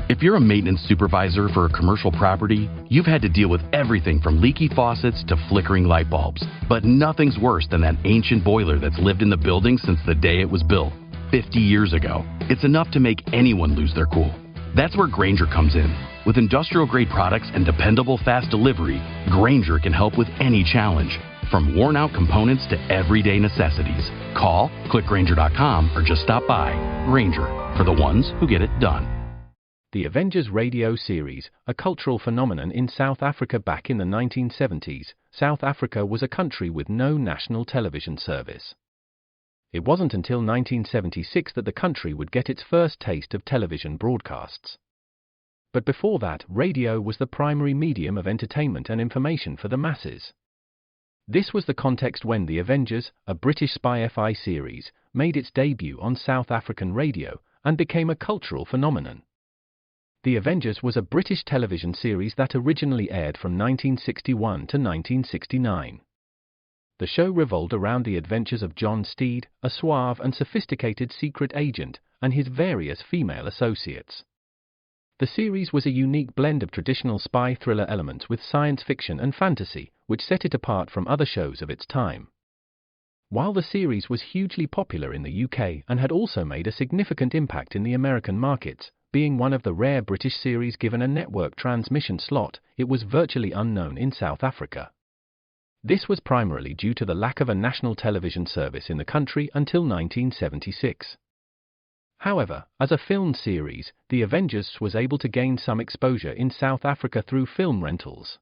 If you're a maintenance supervisor for a commercial property, you've had to deal with everything from leaky faucets to flickering light bulbs. But nothing's worse than that ancient boiler that's lived in the building since the day it was built, 50 years ago. It's enough to make anyone lose their cool. That's where Grainger comes in. With industrial-grade products and dependable fast delivery, Grainger can help with any challenge, from worn-out components to everyday necessities. Call, click Grainger.com, or just stop by. Grainger, for the ones who get it done. The Avengers radio series, a cultural phenomenon in South Africa back in the 1970s. South Africa was a country with no national television service. It wasn't until 1976 that the country would get its first taste of television broadcasts. But before that, radio was the primary medium of entertainment and information for the masses. This was the context when The Avengers, a British spy FI series, made its debut on South African radio and became a cultural phenomenon. The Avengers was a British television series that originally aired from 1961 to 1969. The show revolved around the adventures of John Steed, a suave and sophisticated secret agent, and his various female associates. The series was a unique blend of traditional spy thriller elements with science fiction and fantasy, which set it apart from other shows of its time. While the series was hugely popular in the UK and had also made a significant impact in the American markets, being one of the rare British series given a network transmission slot, it was virtually unknown in South Africa. This was primarily due to the lack of a national television service in the country until 1976. However, as a film series, The Avengers was able to gain some exposure in South Africa through film rentals.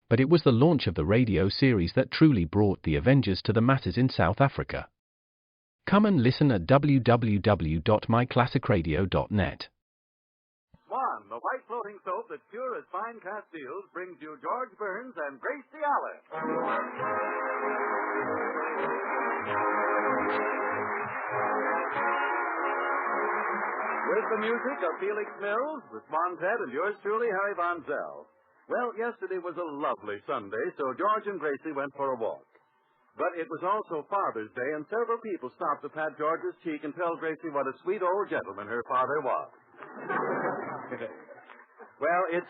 But it was the launch of the radio series that truly brought The Avengers to the masses in South Africa. Come and listen at www.myclassicradio.net. One, the white floating soap that's pure as fine castiles, brings you George Burns and Gracie Allen. With the music of Felix Mills, the Swantet, and yours truly, Harry Von Zell. Well, yesterday was a lovely Sunday, so George and Gracie went for a walk. But it was also Father's Day, and several people stopped to pat George's cheek and tell Gracie what a sweet old gentleman her father was. Well, it's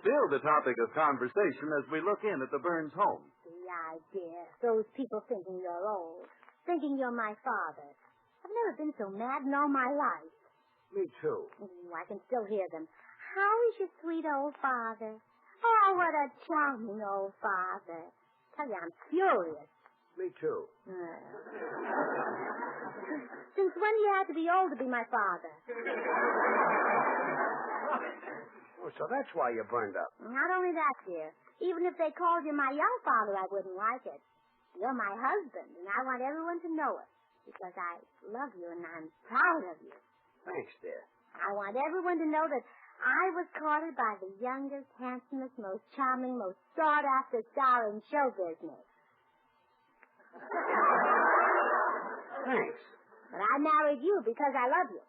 still the topic of conversation as we look in at the Burns home. The idea. Those people thinking you're old. Thinking you're my father. I've never been so mad in all my life. Me too. I can still hear them. How is your sweet old father? Oh, what a charming old father. Tell you, I'm furious. Me too. Since when do you have to be old to be my father? Oh, so that's why you burned up. Not only that, dear. Even if they called you my young father, I wouldn't like it. You're my husband, and I want everyone to know it. Because I love you and I'm proud of you. Thanks, dear. I want everyone to know that I was courted by the youngest, handsomest, most charming, most sought-after star in show business. Thanks. But I married you because I love you.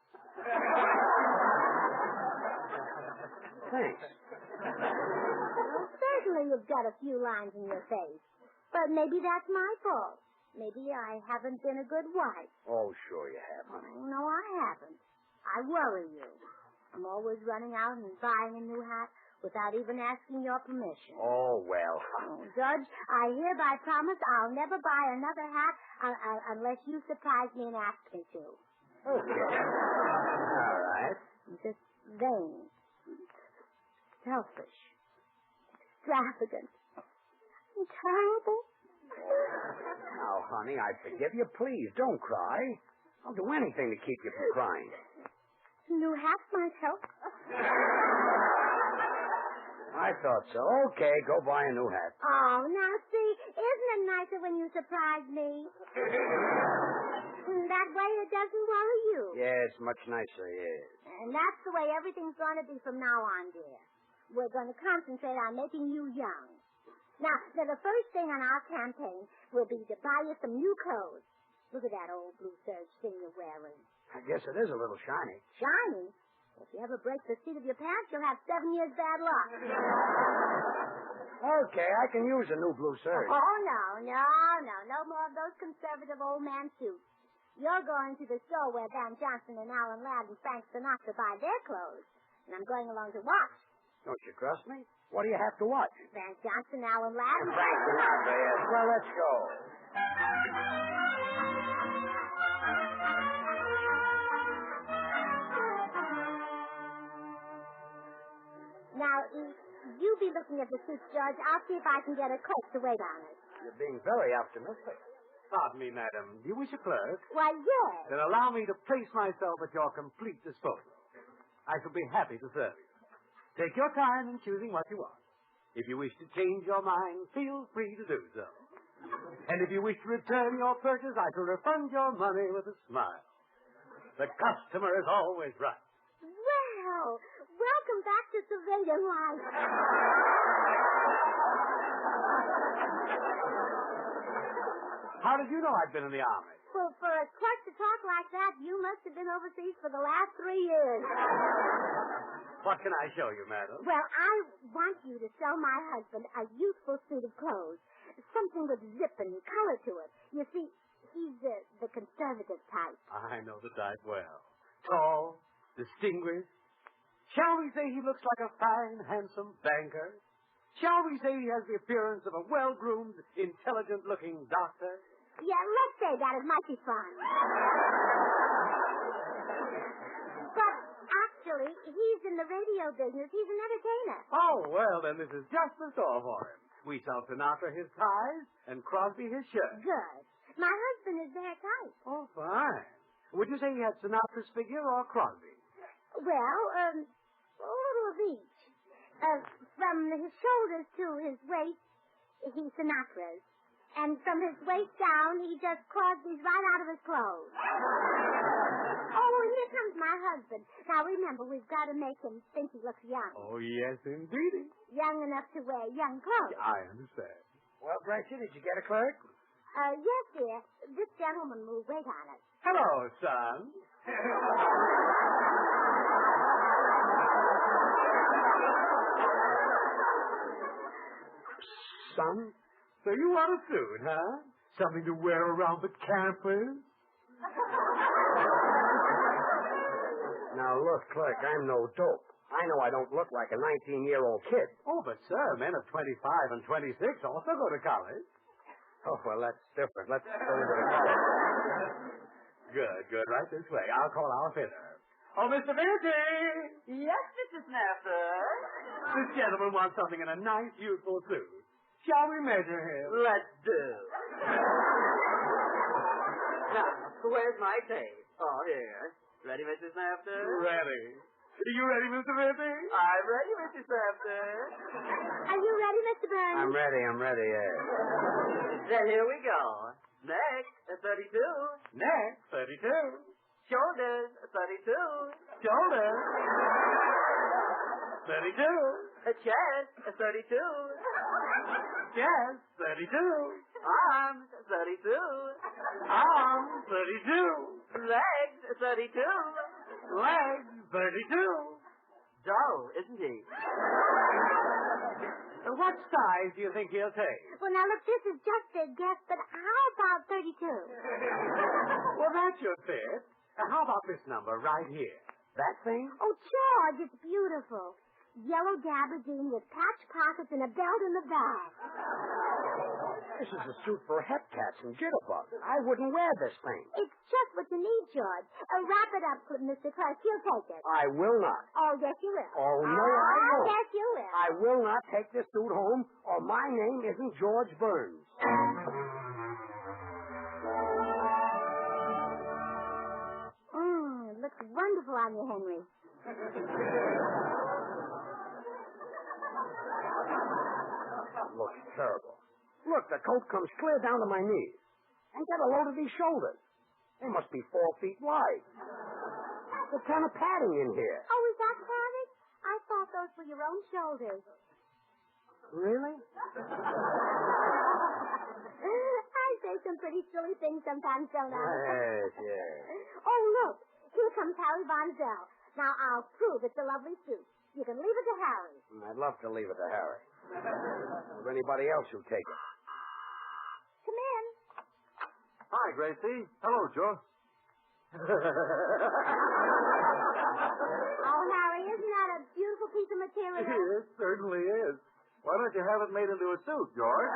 Thanks. Well, certainly you've got a few lines in your face. But maybe that's my fault. Maybe I haven't been a good wife. Oh, sure you have, honey. No, I haven't. I worry you. I'm always running out and buying a new hat without even asking your permission. Oh, well. Oh, Judge, I hereby promise I'll never buy another hat unless you surprise me and ask me to. Okay. All right. I'm just vain, selfish, extravagant, and terrible. Now, honey, I forgive you. Please, don't cry. I'll do anything to keep you from crying. New hat might help. I thought so. Okay, go buy a new hat. Oh, now see, isn't it nicer when you surprise me? That way it doesn't worry you. Yeah, it's much nicer, yes. And that's the way everything's going to be from now on, dear. We're going to concentrate on making you young. Now, the first thing on our campaign will be to buy you some new clothes. Look at that old blue serge thing you're wearing. I guess it is a little shiny. Shiny? If you ever break the seat of your pants, you'll have 7 years bad luck. Okay, I can use a new blue serge. Oh, no more of those conservative old man suits. You're going to the store where Van Johnson and Alan Ladd and Frank Sinatra buy their clothes. And I'm going along to watch. Don't you trust me? What do you have to watch? Van Johnson, Alan Ladd. Frank Sinatra, yes. Well, let's go. Now, you be looking at the suits, George. I'll see if I can get a clerk to wait on us. You're being very optimistic. Pardon me, madam. Do you wish a clerk? Why, yes. Then allow me to place myself at your complete disposal. I shall be happy to serve you. Take your time in choosing what you want. If you wish to change your mind, feel free to do so. And if you wish to return your purchase, I shall refund your money with a smile. The customer is always right. Well, welcome back to civilian life. How did you know I'd been in the Army? Well, for a clerk to talk like that, you must have been overseas for the last 3 years. What can I show you, madam? Well, I want you to sell my husband a youthful suit of clothes. Something with zip and color to it. You see, he's the conservative type. I know the type well. Tall, distinguished. Shall we say he looks like a fine, handsome banker? Shall we say he has the appearance of a well-groomed, intelligent-looking doctor? Yeah, let's say that. It might be fun. But actually, he's in the radio business. He's an entertainer. Oh, well, then this is just the store for him. We sell Sinatra his ties and Crosby his shirts. Good. My husband is their type. Oh, fine. Would you say he had Sinatra's figure or Crosby? Well, a little of each. From his shoulders to his waist, he's Sinatra's. And from his waist down, he just Crosby's right out of his clothes. Oh, and here comes my husband. Now, remember, we've got to make him think he looks young. Oh, yes, indeed. Young enough to wear young clothes. I understand. Well, Gracie, did you get a clerk? Yes, dear. This gentleman will wait on us. Hello, son. Son? So you want a suit, huh? Something to wear around the campus? Now, look, clerk, I'm no dope. I know I don't look like a 19-year-old kid. Oh, but, sir, men of 25 and 26 also go to college. Oh, well, that's different. Let's go to the college. Good. Right this way. I'll call our fitter. Oh, Mr. Vinci! Yes, Mr. Snapper. This gentleman wants something in a nice, youthful suit. Shall we measure him? Let's do. Now, where's my tape? Oh, here. Ready, Mr. Snapper? Ready. Are you ready, Mr. Vinci? I'm ready, Mr. Snapper. Are you ready, Mr. Burns? I'm ready, yeah. Then here we go. Neck, 32. Neck, 32. Shoulders, 32. Shoulders, 32. Chest, 32. Chest, 32. Arms, 32. Arms, 32. Legs, 32. Legs, 32. Dull, isn't he? What size do you think he'll take? Well, now, look, this is just a guess, but how about 32? Well, that should fit. How about this number right here? That thing? Oh, George, it's beautiful. Yellow gabardine with patch pockets and a belt in the back. This is a suit for hepcats and jitterbugs. I wouldn't wear this thing. It's just what you need, George. Wrap it up, Mr. Clark. He'll take it. I will not. Oh, yes, you will. Oh, no, I won't. Yes, you will. I will not take this suit home, or my name isn't George Burns. It looks wonderful on you, Henry. Looks terrible. Look, the coat comes clear down to my knees. And get a load of these shoulders. They must be 4 feet wide. There's a ton of padding in here. Oh, is that padded? I thought those were your own shoulders. Really? I say some pretty silly things sometimes, don't I? Yes. Oh, look. Here comes Harry Von Zell. Now, I'll prove it's a lovely suit. You can leave it to Harry. I'd love to leave it to Harry. Or anybody else who'll take it. Come in. Hi, Gracie. Hello, Joe. Oh, Harry, isn't that a material? It certainly is. Why don't you have it made into a suit, George?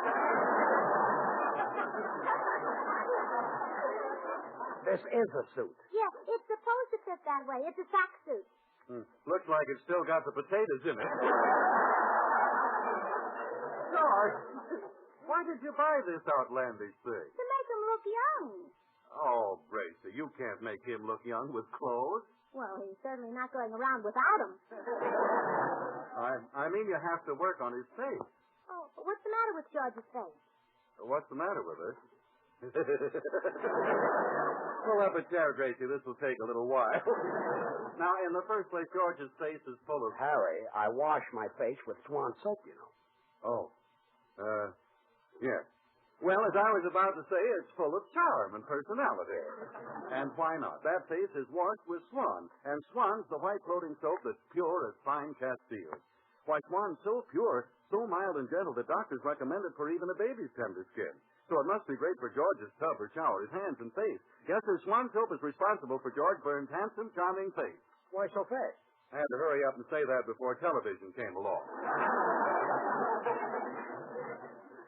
This is a suit. Yeah, it's supposed to fit that way. It's a sack suit. Looks like it's still got the potatoes in it. George, why did you buy this outlandish thing? To make him look young. Oh, Gracie, you can't make him look young with clothes. Well, he's certainly not going around without them. I mean you have to work on his face. Oh, but what's the matter with George's face? What's the matter with her? Pull up a chair, Gracie. This will take a little while. Now, in the first place, George's face is full of... Harry, I wash my face with Swan soap, you know. Oh. Yes. Well, as I was about to say, it's full of charm and personality. And why not? That face is washed with Swan, and Swan's the white floating soap that's pure as fine Castile. Why, Swan's so pure, so mild and gentle that doctors recommend it for even a baby's tender skin. So it must be great for George's tub or shower, his hands and face. Yes, sir, Swan soap is responsible for George Burns' handsome, charming face. Why so fast? I had to hurry up and say that before television came along.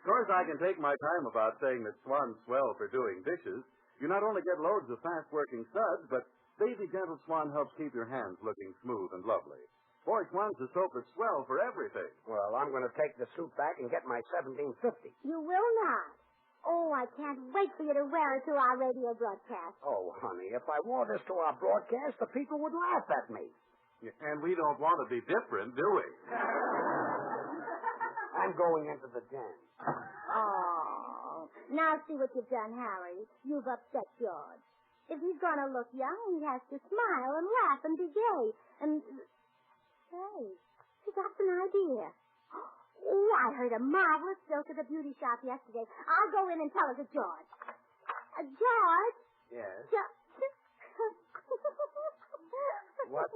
Of course, I can take my time about saying that Swan's swell for doing dishes. You not only get loads of fast-working suds, but baby gentle Swan helps keep your hands looking smooth and lovely. Boy, Swan's the soap that's swell for everything. Well, I'm going to take the suit back and get my 1750. You will not. Oh, I can't wait for you to wear it to our radio broadcast. Oh, honey, if I wore this to our broadcast, the people would laugh at me. And we don't want to be different, do we? I'm going into the den. Oh, now see what you've done, Harry. You've upset George. If he's going to look young, he has to smile and laugh and be gay. And, hey, he got an idea. Oh, I heard a marvelous joke at the beauty shop yesterday. I'll go in and tell it to George. George? Yes? What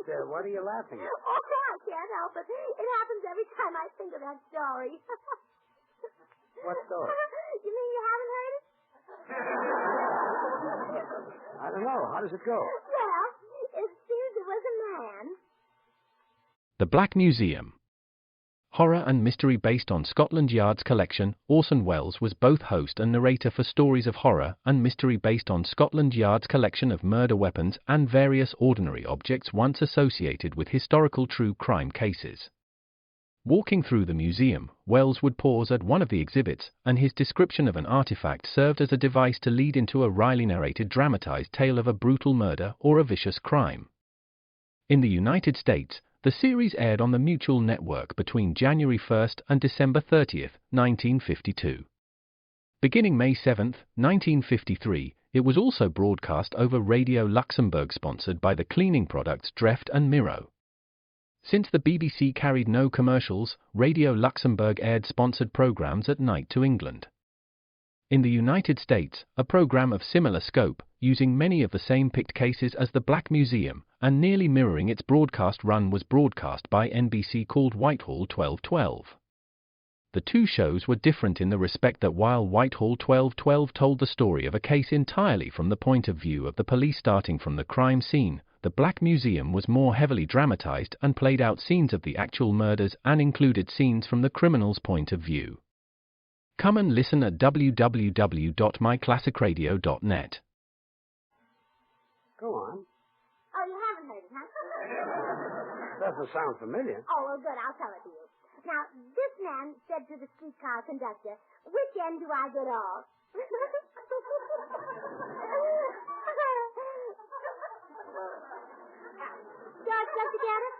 are you laughing at? Oh, I can't help it. It happens every time I think of that story. What story? You mean you haven't heard it? I don't know. How does it go? Well, it seems it was a man. The Black Museum. Horror and mystery based on Scotland Yard's collection, Orson Welles was both host and narrator for stories of horror and mystery based on Scotland Yard's collection of murder weapons and various ordinary objects once associated with historical true crime cases. Walking through the museum, Welles would pause at one of the exhibits, and his description of an artifact served as a device to lead into a wryly narrated dramatized tale of a brutal murder or a vicious crime. In the United States, the series aired on the Mutual Network between January 1st and December 30th, 1952. Beginning May 7th, 1953, it was also broadcast over Radio Luxembourg, sponsored by the cleaning products Dreft and Miro. Since the BBC carried no commercials, Radio Luxembourg aired sponsored programs at night to England. In the United States, a program of similar scope, using many of the same picked cases as the Black Museum, and nearly mirroring its broadcast run, was broadcast by NBC called Whitehall 1212. The two shows were different in the respect that while Whitehall 1212 told the story of a case entirely from the point of view of the police starting from the crime scene, the Black Museum was more heavily dramatized and played out scenes of the actual murders and included scenes from the criminal's point of view. Come and listen at www.myclassicradio.net. Go on. Oh, you haven't heard it, huh? Doesn't sound familiar. Oh, well, good. I'll tell it to you. Now, this man said to the streetcar conductor, "Which end do I get off?" George, just to get it?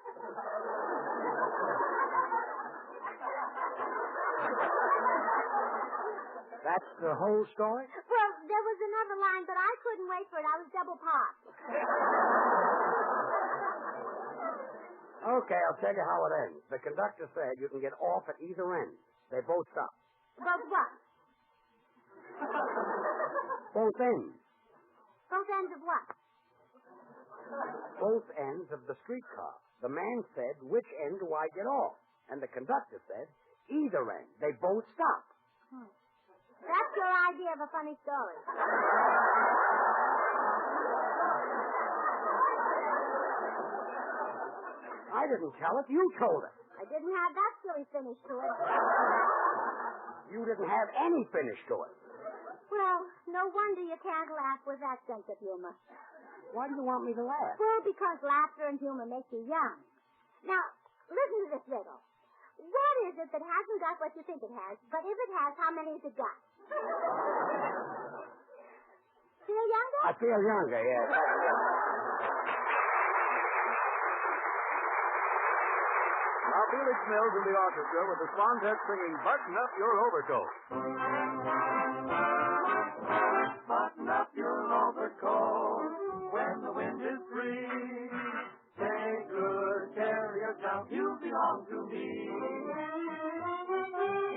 That's the whole story? Well, there was another line, but I couldn't wait for it. I was double parked. Okay, I'll tell you how it ends. The conductor said you can get off at either end. They both stop. Both what? Both ends. Both ends of what? Both ends of the streetcar. The man said, "Which end do I get off?" And the conductor said, "Either end." They both stop. That's your idea of a funny story. I didn't tell it. You told it. I didn't have that silly finish to it. You didn't have any finish to it. Well, no wonder you can't laugh with that sense of humor. Why do you want me to laugh? Well, because laughter and humor make you young. Now, listen to this riddle. What is it that hasn't got what you think it has, but if it has, how many has it got? Feel younger? I feel younger, yes. Now, Felix Mills and the orchestra with the Swantet singing Button Up Your Overcoat. Button up your overcoat when the wind is free. Take good care of yourself, you belong to me.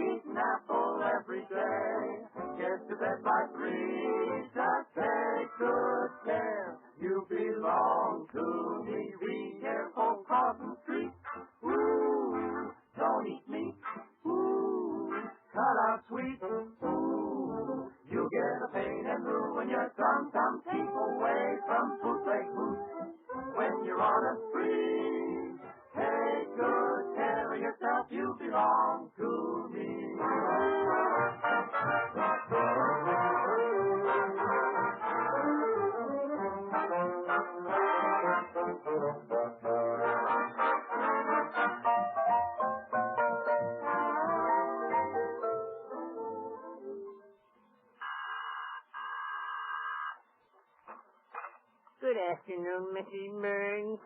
Eat an apple every day, get to bed by 3. Just take good care, you belong to me. Be careful crossing street. Ooh, don't eat meat. Ooh, cut out sweet. Ooh, you get a pain and ruin your tongue. Some keep away from food like food when you're on a spree. Take good care of yourself, you belong to me. Good afternoon, Mrs. Burns.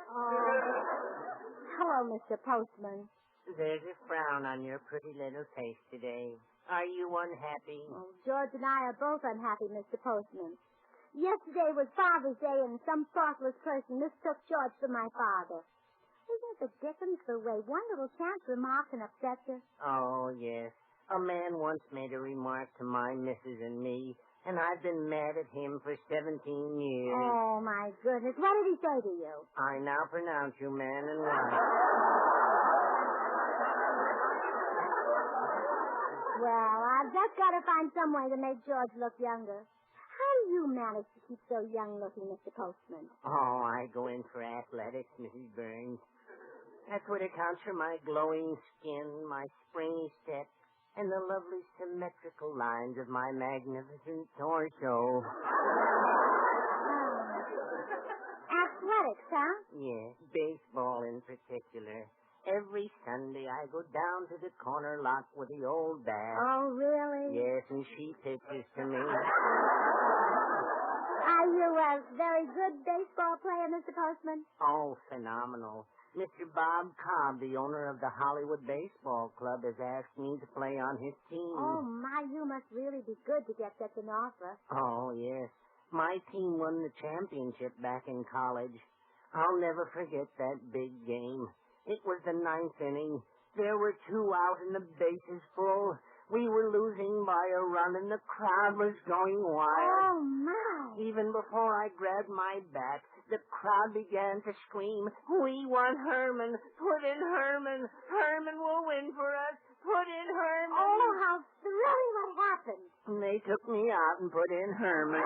Hello, Mr. Postman. There's a frown on your pretty little face today. Are you unhappy? Oh, George and I are both unhappy, Mr. Postman. Yesterday was Father's Day, and some thoughtless person mistook George for my father. Isn't it the dickens the way one little chance remark can upset you? Oh, yes. A man once made a remark to my missus and me, and I've been mad at him for 17 years. Oh, my goodness. What did he say to you? I now pronounce you man and wife. Well, I've just got to find some way to make George look younger. How do you manage to keep so young-looking, Mr. Postman? Oh, I go in for athletics, Mrs. Burns. That's what accounts for my glowing skin, my springy step, and the lovely symmetrical lines of my magnificent torso. Athletics, huh? Yes, baseball in particular. Every Sunday I go down to the corner lot with the old bat. Oh, really? Yes, and she pitches to me. Are you a very good baseball player, Mr. Postman? Oh, phenomenal. Mr. Bob Cobb, the owner of the Hollywood Baseball Club, has asked me to play on his team. Oh, my, you must really be good to get such an offer. Oh, yes. My team won the championship back in college. I'll never forget that big game. It was the 9th inning. There were 2 out and the bases full. We were losing by a run and the crowd was going wild. Oh, my. Even before I grabbed my bat, the crowd began to scream, "We want Herman! Put in Herman! Herman will win for us! Put in Herman!" Oh, how thrilling. What happened? And they took me out and put in Herman.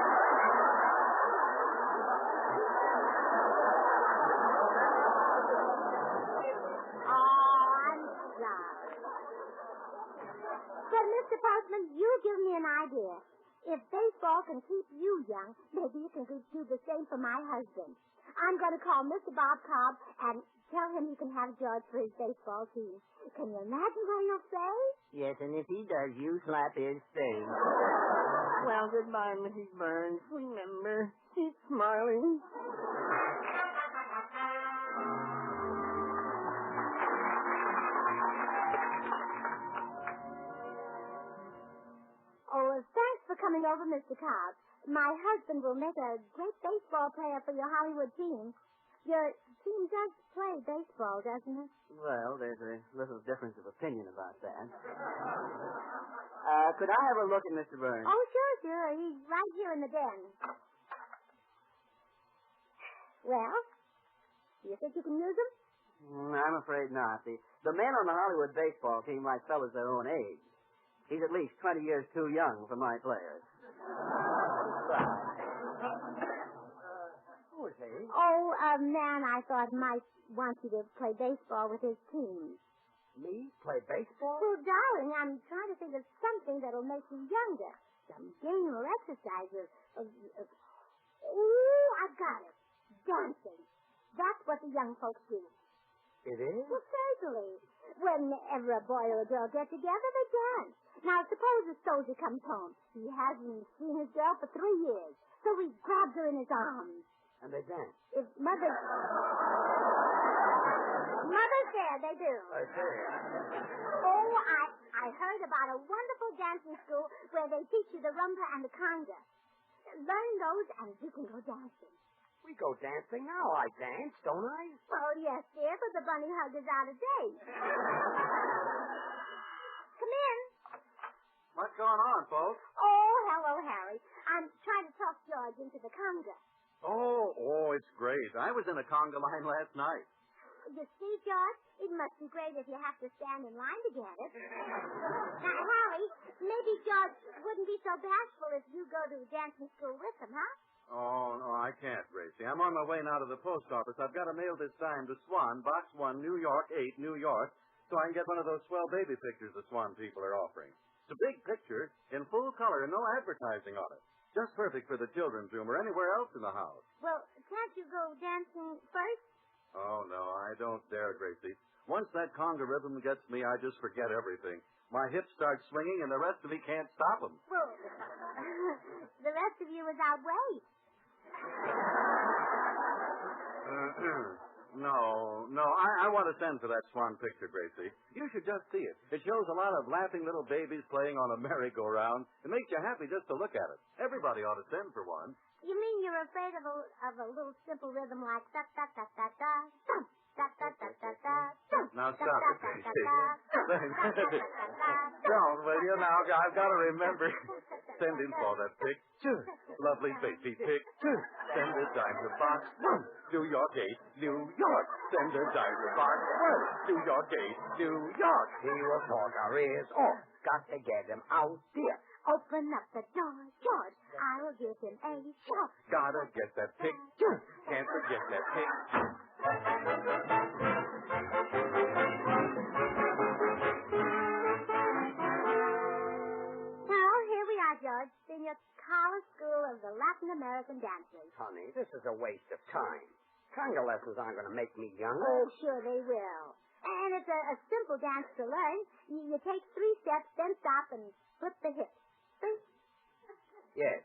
But, Mr. Postman, you give me an idea. If baseball can keep you young, maybe it can do the same for my husband. I'm going to call Mr. Bob Cobb and tell him he can have George for his baseball team. Can you imagine what he'll say? Yes, and if he does, you slap his face. Well, goodbye, Mrs. Burns. Remember, keep smiling. Oh, thanks for coming over, Mr. Cobb. My husband will make a great baseball player for your Hollywood team. Your team does play baseball, doesn't it? Well, there's a little difference of opinion about that. Could I have a look at Mr. Burns? Oh, sure. He's right here in the den. Well, do you think you can use him? I'm afraid not. The men on the Hollywood baseball team like fellas their own age. He's at least 20 years too young for my players. Who is he? Oh, a man I thought might want you to play baseball with his team. Me? Play baseball? Well, darling, I'm trying to think of something that'll make you younger. Some game or exercise Ooh, I got it. Dancing. That's what the young folks do. It is? Well, certainly. Whenever a boy or a girl get together, they dance. Now, suppose a soldier comes home. He hasn't seen his girl for 3 years, so he grabs her in his arms. And they dance? If Mother's there, they do. I see. Oh, I heard about a wonderful dancing school where they teach you the rumba and the conga. Learn those, and you can go dancing. We go dancing now. I dance, don't I? Well, yes, dear, but the bunny hug is out of date. Come in. What's going on, folks? Oh, hello, Harry. I'm trying to talk George into the conga. Oh, it's great. I was in a conga line last night. You see, George, it must be great if you have to stand in line to get it. Now, Harry, maybe George wouldn't be so bashful if you go to dancing school with him, huh? Oh, no, I can't, Gracie. I'm on my way now to the post office. I've got to mail this dime to Swan, Box 1, New York 8, New York, so I can get one of those swell baby pictures the Swan people are offering. It's a big picture in full color and no advertising on it. Just perfect for the children's room or anywhere else in the house. Well, can't you go dancing first? Oh, no, I don't dare, Gracie. Once that conga rhythm gets me, I just forget everything. My hips start swinging and the rest of me can't stop them. Well, the rest of you is out wait. No, I want to send for that Swan picture, Gracie. You should just see it. It shows a lot of laughing little babies playing on a merry-go-round. It makes you happy just to look at it. Everybody ought to send for one. You mean you're afraid of a little simple rhythm like da-da-da-da-da, thump, da-da-da-da-da, thump. Now stop it, Gracie. Don't, will you? Now, I've got to remember. Send in for that picture. Lovely baby picture. Send a dime to Box 1, New York 8, New York. Send a dime to Box 1, New York 8, New York. He will talk our ears off. Got to get him out there. Open up the door, George. I will give him a shot. Gotta get that picture. Can't forget that picture. Well, here we are, George. Senior College School of the Latin American Dancers. Honey, this is a waste of time. Conga lessons aren't going to make me younger. Oh, sure they will. And it's a simple dance to learn. You take 3 steps, then stop and flip the hips. Yes.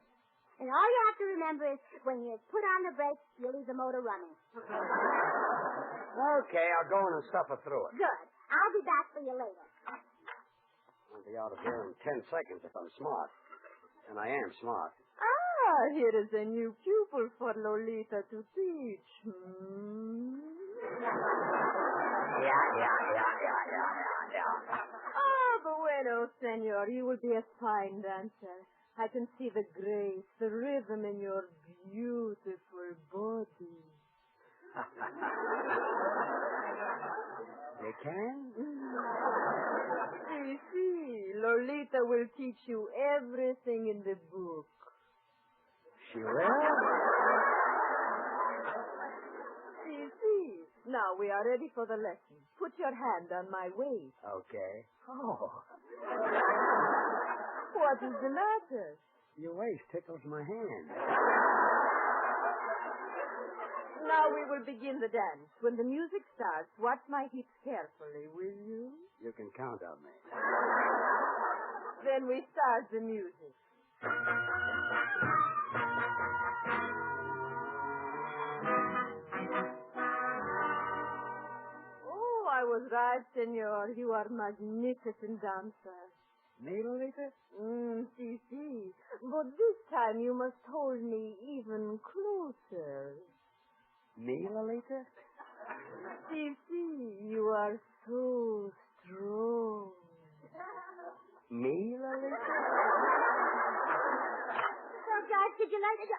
And all you have to remember is when you put on the brakes, you leave the motor running. Okay, I'll go in and suffer through it. Good. I'll be back for you later. I'll be out of here in 10 seconds if I'm smart. And I am smart. Ah, here is a new pupil for Lolita to teach. Yeah. Ah, bueno, senor. You will be a fine dancer. I can see the grace, the rhythm in your beautiful body. You can? See, Lolita will teach you everything in the book. She will? See. Now we are ready for the lesson. Put your hand on my waist. Okay. Oh. What is the matter? Your waist tickles my hand. Now we will begin the dance. When the music starts, watch my hips carefully, will you? You can count on me. Then we start the music. Oh, I was right, senor. You are magnificent dancer. Me, Lolita? See. But this time you must hold me even closer. Me, Lolita? See, you are so strong. Me, Lolita? So, George, did you like it?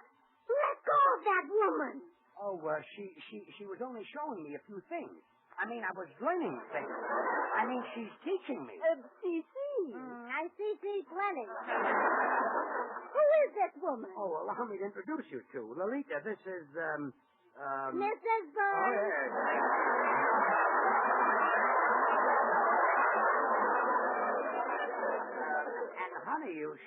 Let go of that woman. Oh, she was only showing me a few things. I mean, I was learning things. I mean, she's teaching me. I see plenty. Who is this woman? Oh, allow me to introduce you to Lolita. This is, Mrs. Burns. Oh, yes.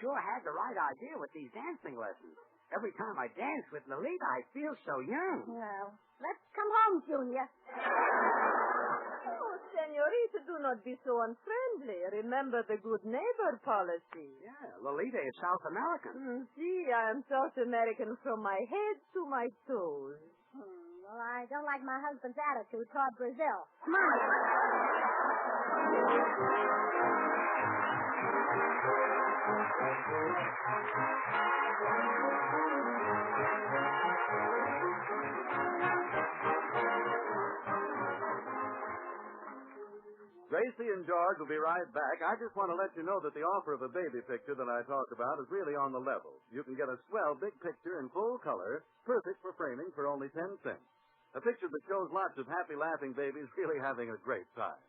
sure had the right idea with these dancing lessons. Every time I dance with Lolita, I feel so young. Well, let's come home, Junior. Oh, senorita, do not be so unfriendly. Remember the good neighbor policy. Yeah, Lolita is South American. See, I am South American from my head to my toes. Well, I don't like my husband's attitude toward Brazil. Come on. Gracie and George will be right back. I just want to let you know that the offer of a baby picture that I talked about is really on the level. You can get a swell big picture in full color, perfect for framing for only 10 cents. A picture that shows lots of happy, laughing babies really having a great time.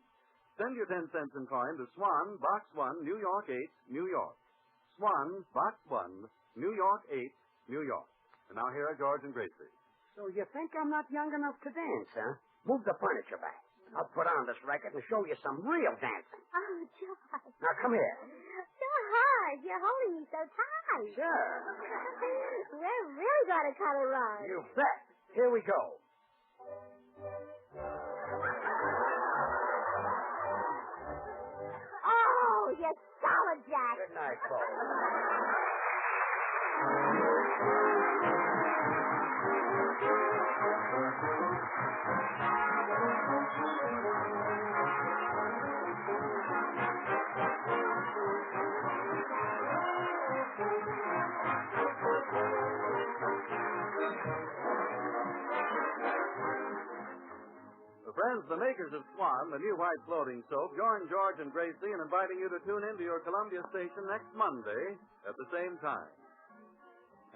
Send your 10 cents in coin to Swan, Box 1, New York 8, New York. Swan, Box 1, New York 8, New York. And now here are George and Gracie. So you think I'm not young enough to dance, huh? Move the furniture back. I'll put on this record and show you some real dancing. Oh, George. Now, come here. George, you're holding me so tight. Sure. We're really going to cut a run. You bet. Here we go. Oh, you're solid, Jack. Good night, folks. Friends, the makers of Swan, the new white floating soap, join George and Gracie in inviting you to tune in to your Columbia station next Monday at the same time.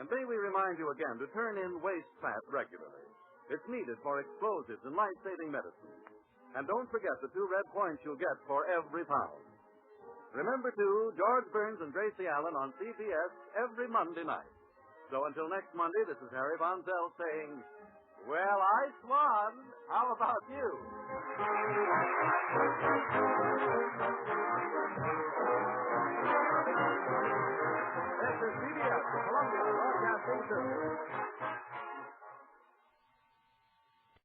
And may we remind you again to turn in waste fat regularly. It's needed for explosives and life-saving medicines. And don't forget the 2 red points you'll get for every pound. Remember, too, George Burns and Gracie Allen on CBS every Monday night. So until next Monday, this is Harry Von Zell saying, well, I Swan. How about you?